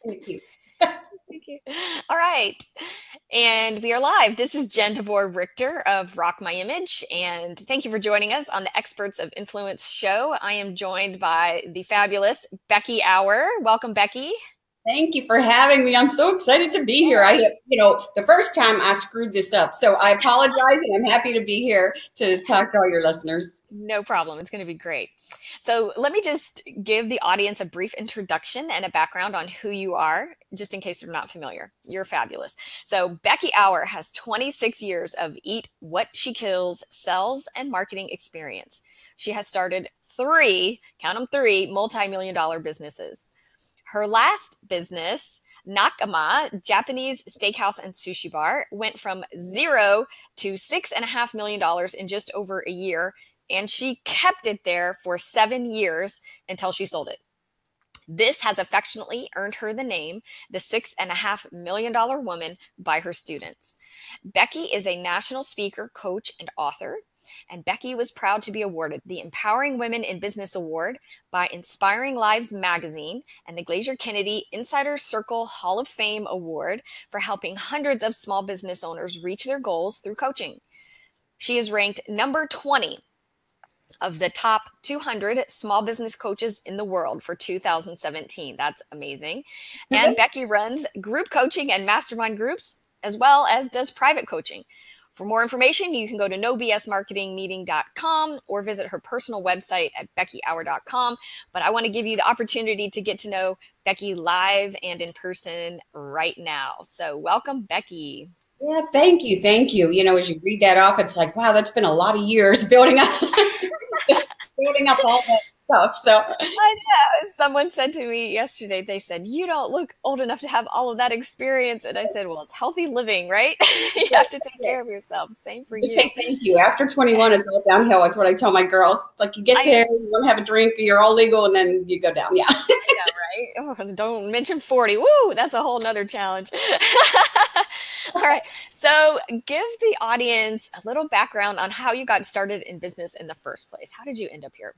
Thank you. Thank you. All right. And we are live. This is DeVore Richter of Rock My Image. And thank you for joining us on the Experts of Influence show. I am joined by the fabulous Becky Auer. Welcome, Becky. Thank you for having me. I'm so excited to be here. The first time I screwed this up, so I apologize, and I'm happy to be here to talk to all your listeners. No problem. It's going to be great. So, let me just give the audience a brief introduction and a background on who you are, just in case they're not familiar. You're fabulous. So, Becky Auer has 26 years of eat what she kills, sells, and marketing experience. She has started count them three, multi-million dollar businesses. Her last business, Nakama, Japanese steakhouse and sushi bar, went from zero to $6.5 million in just over a year, and she kept it there for 7 years until she sold it. This has affectionately earned her the name, the $6.5 million woman, by her students. Becky is a national speaker, coach, and author. And Becky was proud to be awarded the Empowering Women in Business Award by Inspiring Lives magazine and the Glacier Kennedy Insider Circle Hall of Fame Award for helping hundreds of small business owners reach their goals through coaching. She is ranked number 20 of the top 200 small business coaches in the world for 2017. That's amazing. And Becky runs group coaching and mastermind groups, as well as does private coaching. For more information, you can go to nobsmarketingmeeting.com or visit her personal website at beckyauer.com. But I want to give you the opportunity to get to know Becky live and in person right now. So welcome, Becky. Yeah, thank you. Thank you. As you read that off, it's like, wow, that's been a lot of years building up, building up all that stuff. So I know. Someone said to me yesterday, they said, you don't look old enough to have all of that experience. And I said, well, it's healthy living, right? You have to take care of yourself. Same for you. Say thank you. After 21, it's all downhill. It's what I tell my girls. Like you get there, you want to have a drink, you're all legal, and then you go down. Yeah. I know, right? Oh, don't mention 40. Woo, that's a whole nother challenge. All right. So give the audience a little background on how you got started in business in the first place. How did you end up here?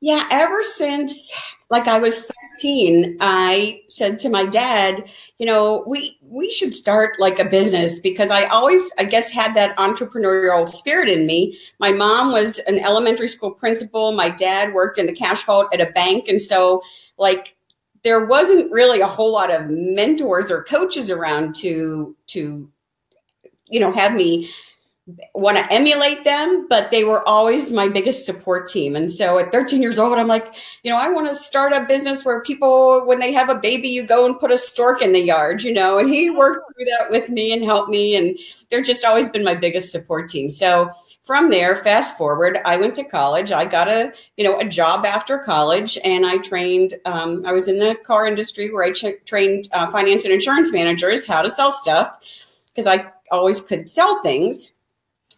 Yeah, ever since like I was 13, I said to my dad, we should start like a business because I always, I guess, had that entrepreneurial spirit in me. My mom was an elementary school principal. My dad worked in the cash vault at a bank. And so like there wasn't really a whole lot of mentors or coaches around to have me want to emulate them, but they were always my biggest support team. And so at 13 years old, I'm like, I want to start a business where people, when they have a baby, you go and put a stork in the yard, and he worked through that with me and helped me. And they're just always been my biggest support team. So from there, fast forward, I went to college. I got a job after college, and I trained. I was in the car industry where I trained finance and insurance managers how to sell stuff because I always could sell things.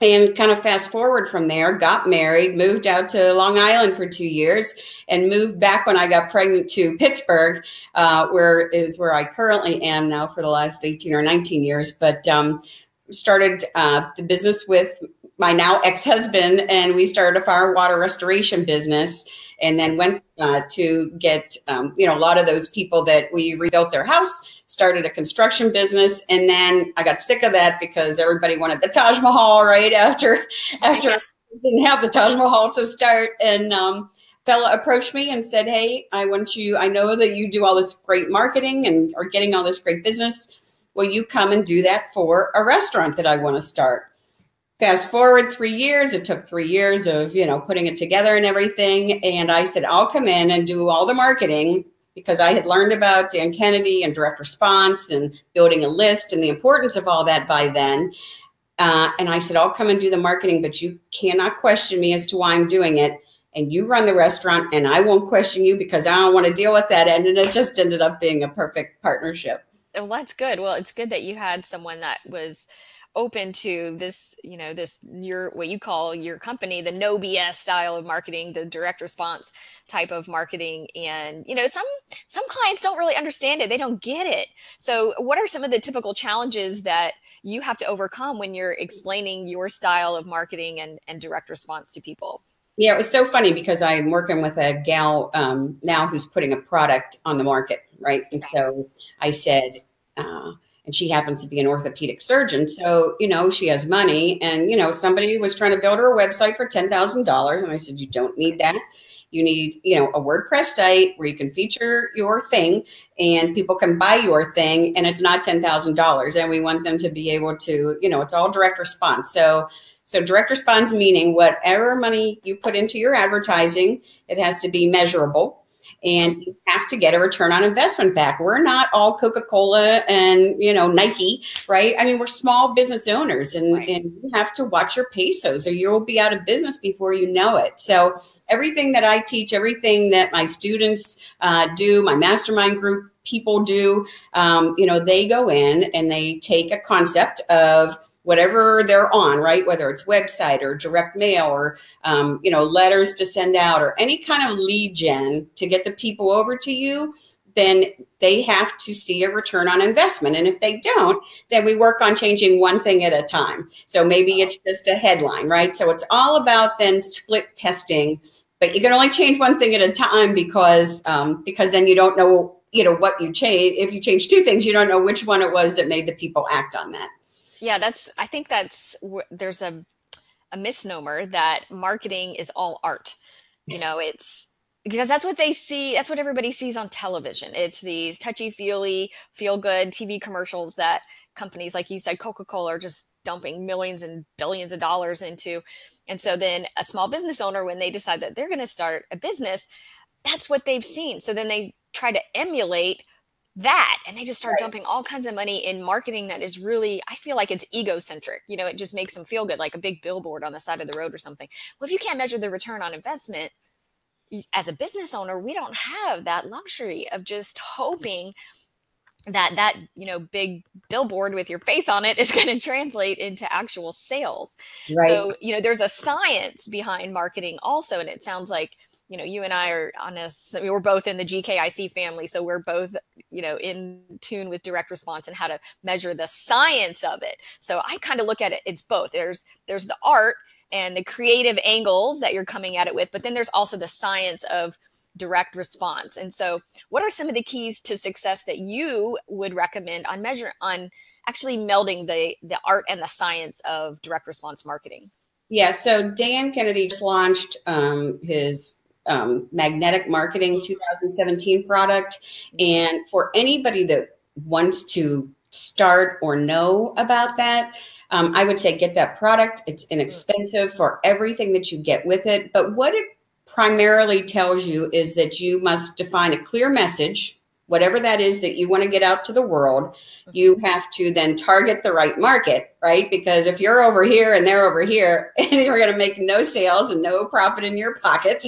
And kind of fast forward from there, got married, moved out to Long Island for 2 years, and moved back when I got pregnant to Pittsburgh, where I currently am now for the last 18 or 19 years. But started the business with my now ex-husband, and we started a fire water restoration business, and then went to get, a lot of those people that we rebuilt their house, started a construction business. And then I got sick of that because everybody wanted the Taj Mahal right after I didn't have the Taj Mahal to start. And fella approached me and said, hey, I know that you do all this great marketing and are getting all this great business. Will you come and do that for a restaurant that I want to start? Fast forward 3 years, it took 3 years of, putting it together and everything. And I said, I'll come in and do all the marketing because I had learned about Dan Kennedy and direct response and building a list and the importance of all that by then. And I said, I'll come and do the marketing, but you cannot question me as to why I'm doing it. And you run the restaurant and I won't question you because I don't want to deal with that end. And it just ended up being a perfect partnership. Well, that's good. Well, it's good that you had someone that was open to this, what you call your company, the no BS style of marketing, the direct response type of marketing. And, some clients don't really understand it. They don't get it. So what are some of the typical challenges that you have to overcome when you're explaining your style of marketing and direct response to people? Yeah, it was so funny because I'm working with a gal now who's putting a product on the market, right? And so I said, and she happens to be an orthopedic surgeon. So, she has money and, somebody was trying to build her a website for $10,000. And I said, you don't need that. You need, a WordPress site where you can feature your thing and people can buy your thing and it's not $10,000. And we want them to be able to, it's all direct response. So direct response meaning whatever money you put into your advertising, it has to be measurable and you have to get a return on investment back. We're not all Coca-Cola and, Nike, right? I mean, we're small business owners and you have to watch your pesos or you'll be out of business before you know it. So everything that I teach, everything that my students do, my mastermind group people do, they go in and they take a concept of whatever they're on, right? Whether it's website or direct mail or, letters to send out or any kind of lead gen to get the people over to you, then they have to see a return on investment. And if they don't, then we work on changing one thing at a time. So maybe it's just a headline, right? So it's all about then split testing, but you can only change one thing at a time because then you don't know, what you change. If you change two things, you don't know which one it was that made the people act on that. Yeah, I think there's a misnomer that marketing is all art. It's because that's what they see. That's what everybody sees on television. It's these touchy-feely, feel-good TV commercials that companies, like you said, Coca-Cola, are just dumping millions and billions of dollars into. And so then a small business owner, when they decide that they're going to start a business, that's what they've seen. So then they try to emulate that and they just start dumping all kinds of money in marketing that is really, I feel like it's egocentric. It just makes them feel good, like a big billboard on the side of the road or something. Well, if you can't measure the return on investment as a business owner, we don't have that luxury of just hoping that big billboard with your face on it is going to translate into actual sales. Right. So there's a science behind marketing also, and it sounds like you and I are we're both in the GKIC family, so we're both in tune with direct response and how to measure the science of it. So I kind of look at it, it's both. There's the art and the creative angles that you're coming at it with, but then there's also the science of direct response. And so what are some of the keys to success that you would recommend on actually melding the art and the science of direct response marketing? Yeah, so Dan Kennedy just launched his magnetic marketing 2017 product. And for anybody that wants to start or know about that, I would say get that product. It's inexpensive for everything that you get with it. But what it primarily tells you is that you must define a clear message, whatever that is that you want to get out to the world. You have to then target the right market, right? Because if you're over here and they're over here, you're going to make no sales and no profit in your pocket.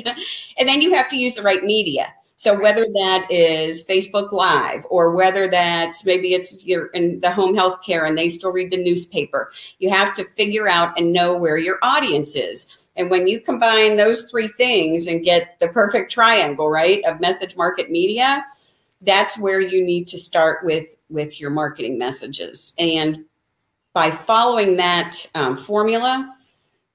And then you have to use the right media. So whether that is Facebook Live or whether that's maybe you're in the home health care and they still read the newspaper, you have to figure out and know where your audience is. And when you combine those three things and get the perfect triangle, right, of message, market, media, that's where you need to start with your marketing messages. And by following that formula,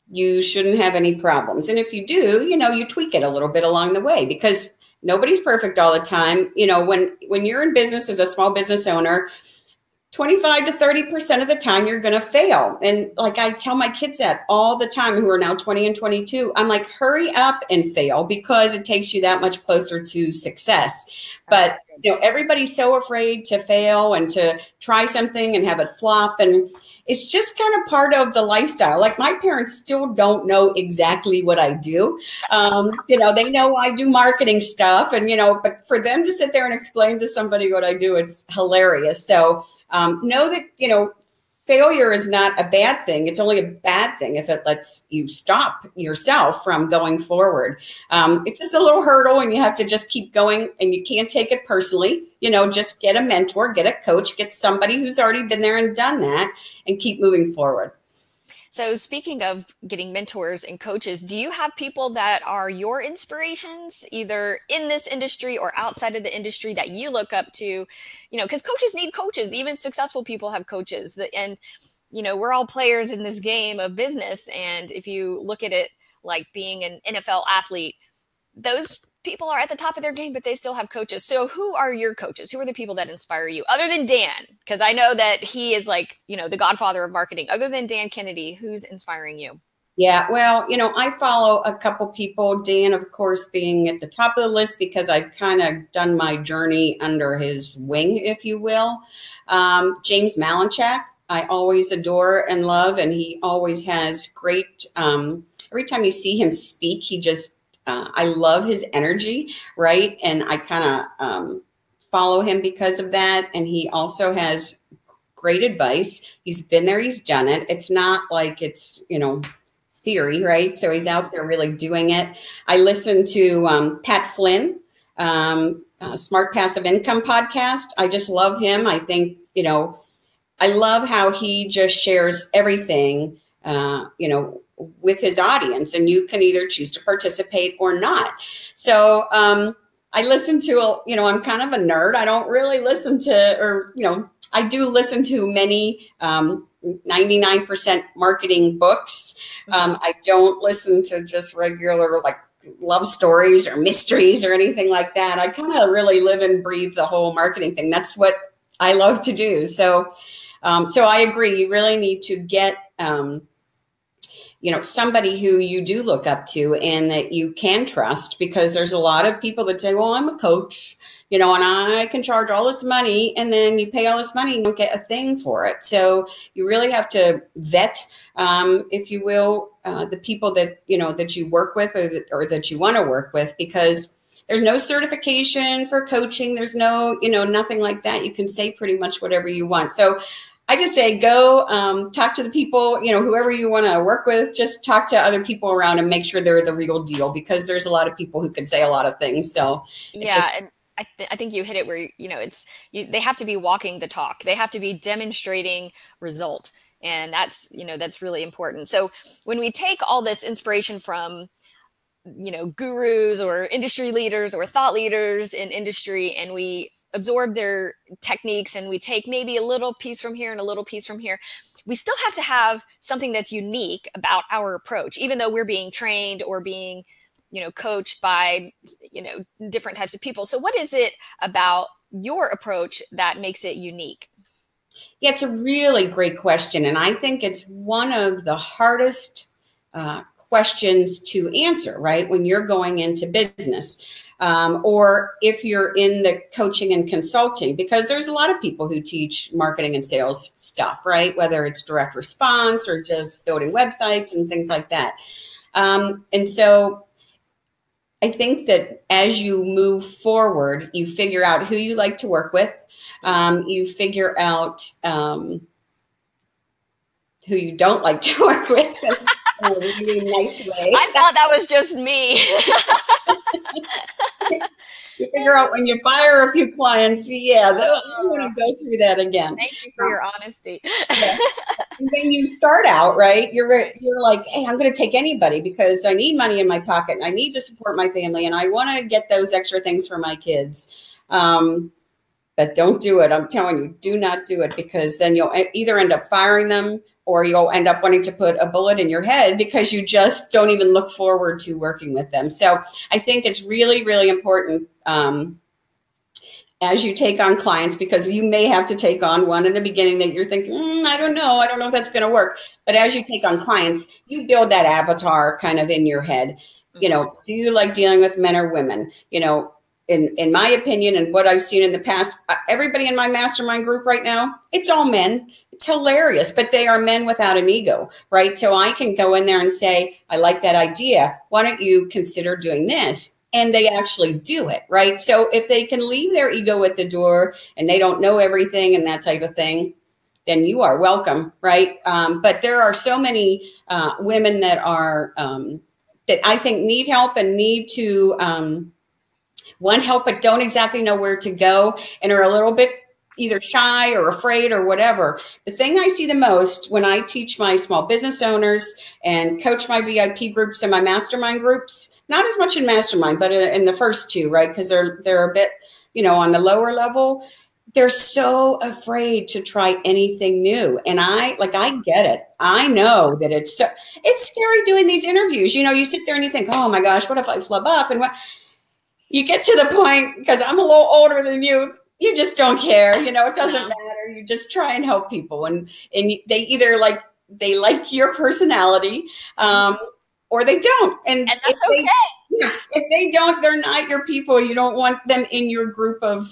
you shouldn't have any problems. And if you do, you tweak it a little bit along the way because nobody's perfect all the time. When you're in business as a small business owner, 25 to 30% of the time you're going to fail. And like I tell my kids that all the time who are now 20 and 22, I'm like, hurry up and fail because it takes you that much closer to success. But everybody's so afraid to fail and to try something and have it flop. And it's just kind of part of the lifestyle. Like my parents still don't know exactly what I do. They know I do marketing stuff and, but for them to sit there and explain to somebody what I do, it's hilarious. So know that, failure is not a bad thing. It's only a bad thing if it lets you stop yourself from going forward. It's just a little hurdle and you have to just keep going and you can't take it personally. Just get a mentor, get a coach, get somebody who's already been there and done that and keep moving forward. So speaking of getting mentors and coaches, do you have people that are your inspirations, either in this industry or outside of the industry that you look up to? Because coaches need coaches. Even successful people have coaches. And we're all players in this game of business. And if you look at it like being an NFL athlete, those people are at the top of their game, but they still have coaches. So who are your coaches? Who are the people that inspire you other than Dan? Because I know that he is like, the godfather of marketing. Other than Dan Kennedy, who's inspiring you? Yeah, well, I follow a couple people, Dan, of course, being at the top of the list because I've kind of done my journey under his wing, if you will. James Malinchak, I always adore and love, and he always has great, every time you see him speak, he just, I love his energy, right? And I kind of follow him because of that. And he also has great advice. He's been there, he's done it. It's not like it's, theory, right? So he's out there really doing it. I listen to Pat Flynn, Smart Passive Income podcast. I just love him. I think, I love how he just shares everything, with his audience, and you can either choose to participate or not. So I listen to, I'm kind of a nerd. I don't really listen to, or, I do listen to many 99% marketing books. I don't listen to just regular like love stories or mysteries or anything like that. I kind of really live and breathe the whole marketing thing. That's what I love to do. So, so I agree. You really need to get, somebody who you do look up to and that you can trust, because there's a lot of people that say, well, I'm a coach, and I can charge all this money, and then you pay all this money and don't get a thing for it. So you really have to vet, if you will, the people that, that you work with or that you want to work with, because there's no certification for coaching. There's no, nothing like that. You can say pretty much whatever you want. So I just say, go talk to the people, whoever you want to work with, just talk to other people around and make sure they're the real deal, because there's a lot of people who can say a lot of things. So and I think you hit it where, they have to be walking the talk. They have to be demonstrating result. And that's, that's really important. So when we take all this inspiration from, gurus or industry leaders or thought leaders in industry, and we absorb their techniques and we take maybe a little piece from here and a little piece from here, we still have to have something that's unique about our approach, even though we're being trained or being, coached by, different types of people. So what is it about your approach that makes it unique? Yeah, it's a really great question. And I think it's one of the hardest questions to answer, right? When you're going into business, or if you're in the coaching and consulting, because there's a lot of people who teach marketing and sales stuff, right? Whether it's direct response or just building websites and things like that. And so I think that as you move forward, you figure out who you like to work with. You figure out who you don't like to work with in a really nice way. I thought that was just me. You figure out when you fire a few clients, yeah, I want to go through that again. Thank you for your honesty. Yeah. And then you start out, right? You're like, hey, I'm going to take anybody because I need money in my pocket and I need to support my family and I want to get those extra things for my kids. But don't do it. I'm telling you, do not do it, because then you'll either end up firing them or you'll end up wanting to put a bullet in your head because you just don't even look forward to working with them. So I think it's really, really important as you take on clients, because you may have to take on one in the beginning that you're thinking, I don't know if that's going to work. But as you take on clients, you build that avatar kind of in your head. Do you like dealing with men or women? In my opinion and what I've seen in the past, everybody in my mastermind group right now, it's all men. It's hilarious, but they are men without an ego, right? So I can go in there and say, I like that idea. Why don't you consider doing this? And they actually do it, right? So if they can leave their ego at the door and they don't know everything and that type of thing, then you are welcome, right? But there are so many women that are, that I think need help and need to, want help, but don't exactly know where to go and are a little bit either shy or afraid or whatever. The thing I see the most when I teach my small business owners and coach my VIP groups and my mastermind groups, not as much in mastermind, but in the first two, right? Because they're a bit, on the lower level. they're so afraid to try anything new. And I get it. I know that it's scary doing these interviews. You know, you sit there and you think, oh my gosh, what if I flub up? And what you get to the point, because I'm a little older than you, you just don't care. You know, it doesn't matter. You just try and help people. And they either they like your personality, or they don't. And that's okay. If they don't, they're not your people. You don't want them in your group of,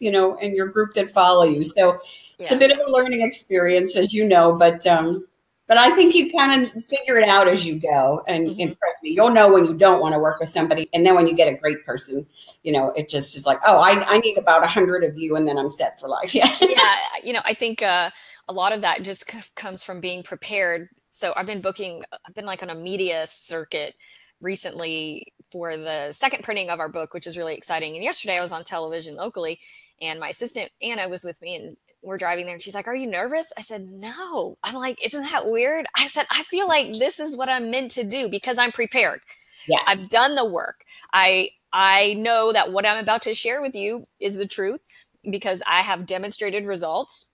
in your group that follow you. So it's a bit of a learning experience, as you know, but I think you kind of figure it out as you go. And trust me, you'll know when you don't want to work with somebody. And then when you get a great person, you know, it just is like, oh, I need about 100 of you and then I'm set for life. Yeah. Yeah. You know, I think a lot of that just comes from being prepared. So I've been like on a media circuit recently for the second printing of our book, which is really exciting. And yesterday I was on television locally, and my assistant Anna was with me, and we're driving there, and she's like, "Are you nervous?" I said, "No." I'm like, "Isn't that weird?" I said, "I feel like this is what I'm meant to do because I'm prepared. Yeah. I've done the work. I know that what I'm about to share with you is the truth because I have demonstrated results.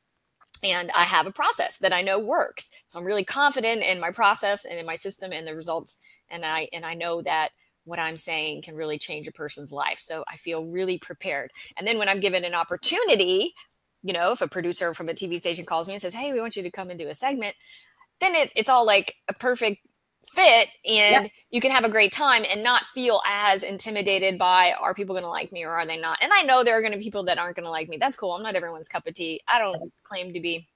And I have a process that I know works. So I'm really confident in my process and in my system and the results. And I know that what I'm saying can really change a person's life. So I feel really prepared. And then when I'm given an opportunity, you know, if a producer from a TV station calls me and says, "Hey, we want you to come and do a segment," then it's all like a perfect fit, and you can have a great time and not feel as intimidated by, are people going to like me or are they not? And I know there are going to be people that aren't going to like me. That's cool. I'm not everyone's cup of tea. I don't claim to be,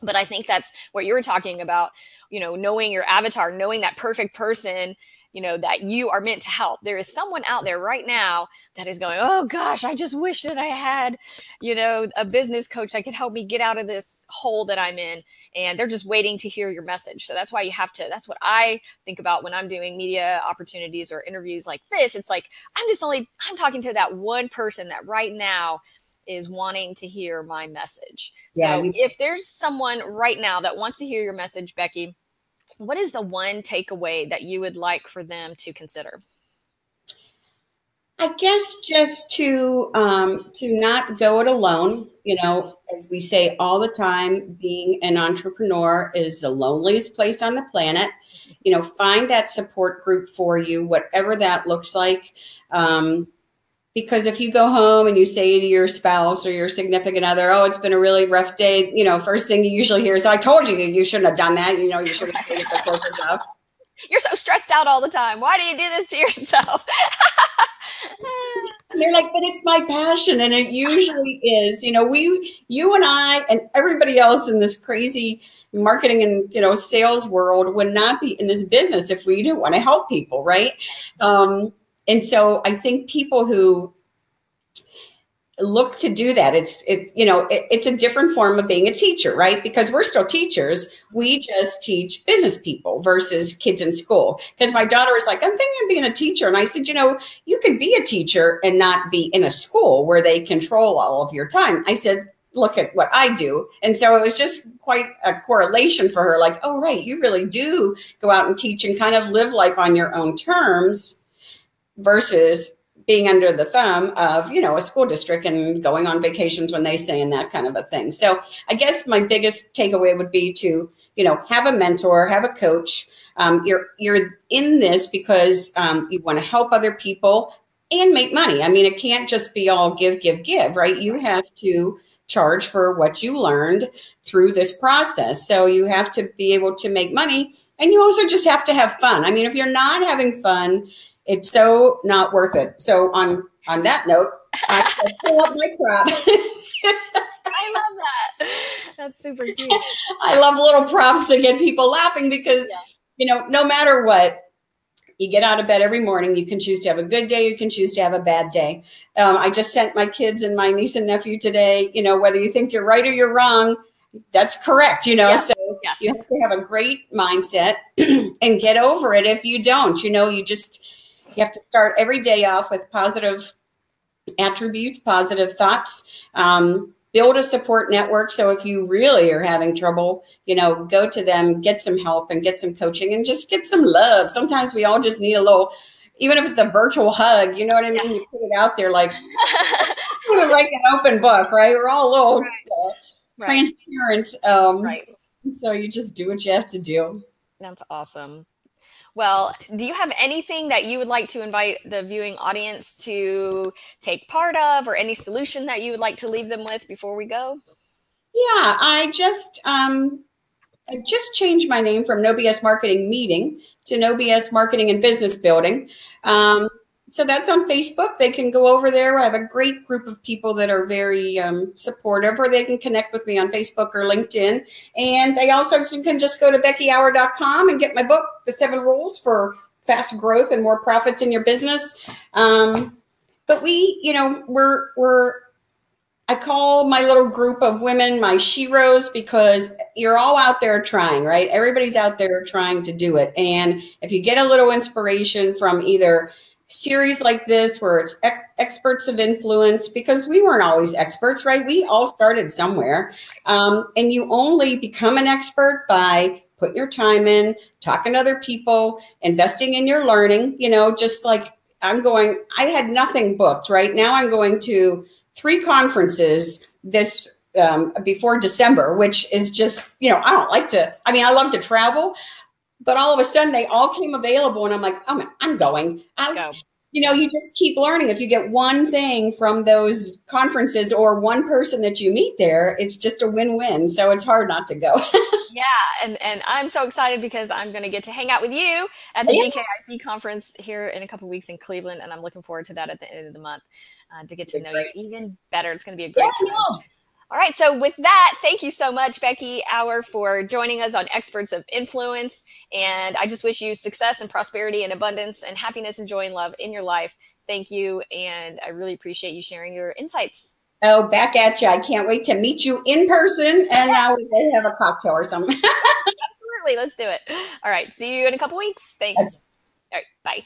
but I think that's what you were talking about, you know, knowing your avatar, knowing that perfect person, you know, that you are meant to help. There is someone out there right now that is going, "Oh gosh, I just wish that I had, you know, a business coach that could help me get out of this hole that I'm in." And they're just waiting to hear your message. So that's why you have to, that's what I think about when I'm doing media opportunities or interviews like this. It's like, I'm talking to that one person that right now is wanting to hear my message. So if there's someone right now that wants to hear your message, Becky, what is the one takeaway that you would like for them to consider? I guess just to not go it alone. You know, as we say all the time, being an entrepreneur is the loneliest place on the planet. You know, find that support group for you, whatever that looks like. Because if you go home and you say to your spouse or your significant other, "Oh, it's been a really rough day," you know, first thing you usually hear is, "I told you, you shouldn't have done that. You know, you should have stayed at the corporate job. You're so stressed out all the time. Why do you do this to yourself?" And they're like, "But it's my passion." And it usually is. You know, you and I and everybody else in this crazy marketing and, you know, sales world would not be in this business if we didn't want to help people, right? And so I think people who look to do that, it's a different form of being a teacher, right? Because we're still teachers. We just teach business people versus kids in school. Because my daughter was like, "I'm thinking of being a teacher." And I said, "You know, you can be a teacher and not be in a school where they control all of your time." I said, "Look at what I do." And so it was just quite a correlation for her. Like, oh, right, you really do go out and teach and kind of live life on your own terms versus being under the thumb of, you know, a school district and going on vacations when they say and that kind of a thing. So I guess my biggest takeaway would be to, you know, have a mentor, have a coach. You're in this because you want to help other people and make money. I mean, it can't just be all give, right? You have to charge for what you learned through this process. So you have to be able to make money, and you also just have to have fun. I mean, if you're not having fun, it's so not worth it. So on that note, I pull up my prop. I love that. That's super cute. I love little props to get people laughing because, you know, no matter what, you get out of bed every morning. You can choose to have a good day. You can choose to have a bad day. I just sent my kids and my niece and nephew today, you know, whether you think you're right or you're wrong, that's correct, you know. Yeah. So you have to have a great mindset and get over it if you don't. You know, you have to start every day off with positive attributes, positive thoughts, build a support network. So if you really are having trouble, you know, go to them, get some help and get some coaching and just get some love. Sometimes we all just need a little, even if it's a virtual hug, you know what I mean? You put it out there like, want to like an open book, right? We're all a little Right. transparent. Right. So you just do what you have to do. That's awesome. Well, do you have anything that you would like to invite the viewing audience to take part of, or any solution that you would like to leave them with before we go? Yeah, I just changed my name from No BS Marketing Meeting to No BS Marketing and Business Building. So that's on Facebook. They can go over there. I have a great group of people that are very supportive, or they can connect with me on Facebook or LinkedIn. And they also can just go to BeckyAuer.com and get my book, The 7 Rules for Fast Growth and More Profits in Your Business. But I call my little group of women my sheroes, because you're all out there trying, right? Everybody's out there trying to do it. And if you get a little inspiration from either series like this, where it's experts of influence, because we weren't always experts, right? We all started somewhere. And you only become an expert by putting your time in, talking to other people, investing in your learning, just like I had nothing booked, right? Now I'm going to 3 conferences this before December, which is just, I love to travel, but all of a sudden they all came available and I'm like, oh, I'm going. Go. You just keep learning. If you get one thing from those conferences or one person that you meet there, it's just a win-win. So it's hard not to go. Yeah, and I'm so excited because I'm going to get to hang out with you at the GKIC conference here in a couple of weeks in Cleveland, and I'm looking forward to that at the end of the month to get to know you even better. It's going to be a great time. All right, so with that, thank you so much, Becky Auer, for joining us on Experts of Influence, and I just wish you success and prosperity and abundance and happiness and joy and love in your life. Thank you, and I really appreciate you sharing your insights. Oh, back at you. I can't wait to meet you in person, and now we may have a cocktail or something. Absolutely. Let's do it. All right. See you in a couple weeks. Thanks. All right. Bye.